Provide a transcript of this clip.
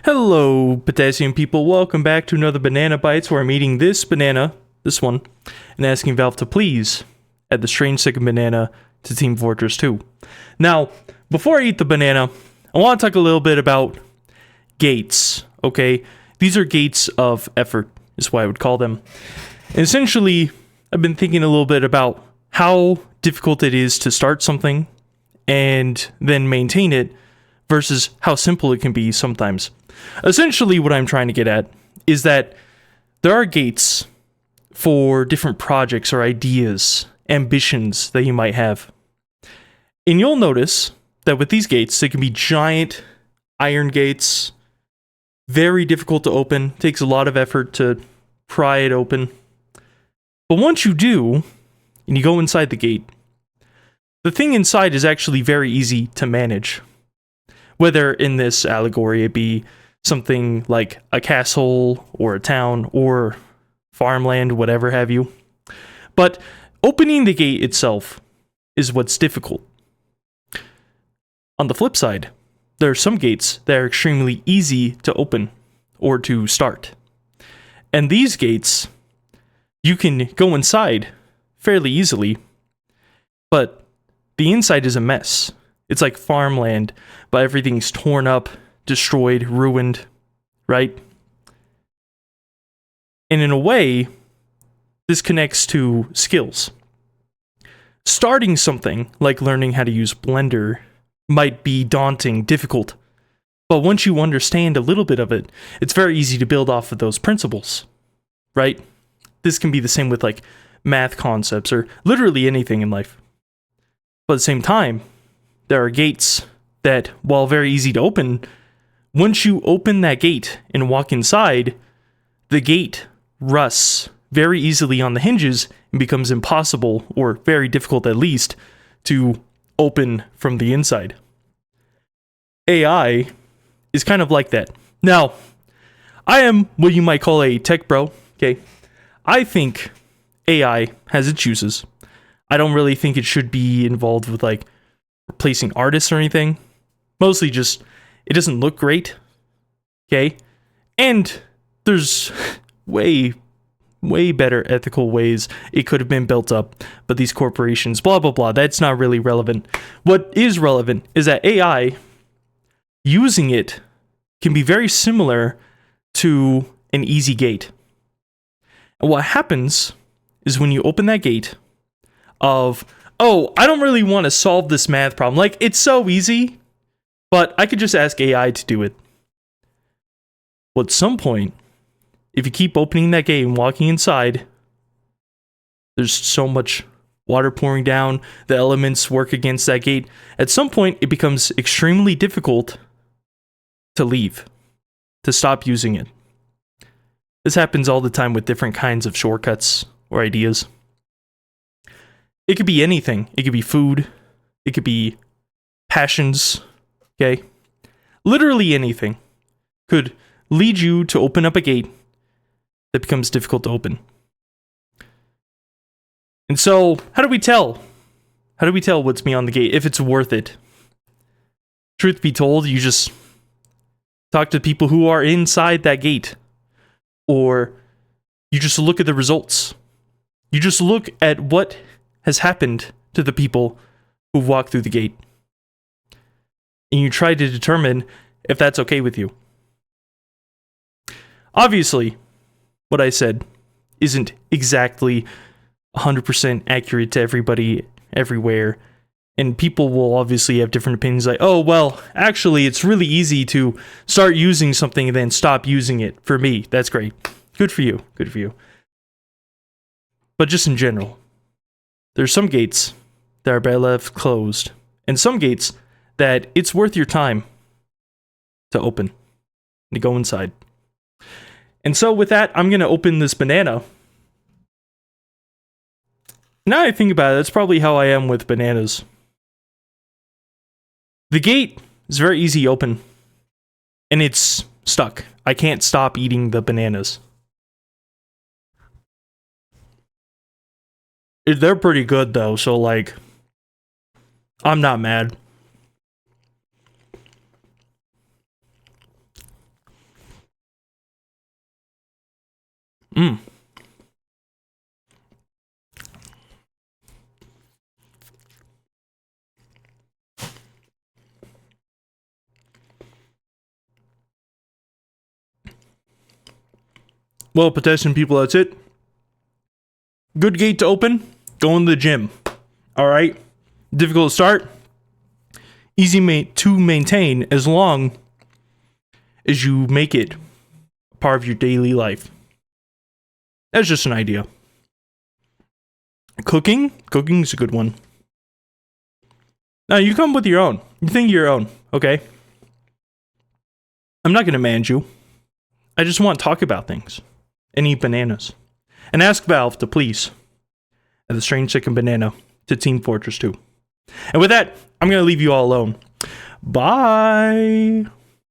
Hello, potassium people. Welcome back to another Banana Bites where I'm eating this banana, this one, and asking Valve to please add the Strange Second Banana to Team Fortress 2. Now, before I eat the banana, I want to talk a little bit about gates, okay? These are gates of effort, is what I would call them. And essentially, I've been thinking a little bit about how difficult it is to start something and then maintain it versus how simple it can be sometimes. Essentially, what I'm trying to get at is that there are gates for different projects or ideas, ambitions that you might have. And you'll notice that with these gates, they can be giant iron gates, very difficult to open, takes a lot of effort to pry it open. But once you do, and you go inside the gate, the thing inside is actually very easy to manage. Whether in this allegory it be something like a castle or a town or farmland, whatever have you. But opening the gate itself is what's difficult. On the flip side, there are some gates that are extremely easy to open or to start. And these gates, you can go inside fairly easily, but the inside is a mess. It's like farmland, but everything's torn up, destroyed, ruined, right? And in a way, this connects to skills. Starting something like learning how to use Blender might be daunting, difficult, but once you understand a little bit of it, it's very easy to build off of those principles, right? This can be the same with like math concepts or literally anything in life. But at the same time, there are gates that, while very easy to open, once you open that gate and walk inside, the gate rusts very easily on the hinges and becomes impossible, or very difficult at least, to open from the inside. AI is kind of like that. Now, I am what you might call a tech bro, okay? I think AI has its uses. I don't really think it should be involved with like replacing artists or anything. Mostly just, it doesn't look great. Okay? And there's way better ethical ways it could have been built up. But these corporations, blah, blah, blah, that's not really relevant. What is relevant is that AI, using it, can be very similar to an easy gate. And what happens is when you open that gate of, oh, I don't really want to solve this math problem. Like, it's so easy, but I could just ask AI to do it. Well, at some point, if you keep opening that gate and walking inside, there's so much water pouring down, the elements work against that gate. At some point, it becomes extremely difficult to leave, to stop using it. This happens all the time with different kinds of shortcuts or ideas. It could be anything. It could be food. It could be passions. Okay? Literally anything could lead you to open up a gate that becomes difficult to open. And so, how do we tell? How do we tell what's beyond the gate, if it's worth it? Truth be told, you just talk to people who are inside that gate. Or you just look at the results. You just look at what has happened to the people who've walked through the gate. And you try to determine if that's okay with you. Obviously, what I said isn't exactly 100% accurate to everybody, everywhere. And people will obviously have different opinions like, oh, well, actually, it's really easy to start using something and then stop using it. For me, that's great. Good for you. Good for you. But just in general, there's some gates that are better left closed, and some gates that it's worth your time to open, to go inside. And so with that, I'm going to open this banana. Now I think about it, that's probably how I am with bananas. The gate is very easy to open, and it's stuck. I can't stop eating the bananas. They're pretty good though, so like, I'm not mad. Well, potassium people, that's it. Good gate to open. Go in the gym. All right. Difficult to start. Easy to maintain as long as you make it part of your daily life. That's just an idea. Cooking is a good one. Now you come with your own. You think your own, okay? I'm not gonna manage you. I just want to talk about things and eat bananas. And ask Valve to please add the Strange Second Banana to Team Fortress 2. And with that, I'm gonna leave you all alone. Bye.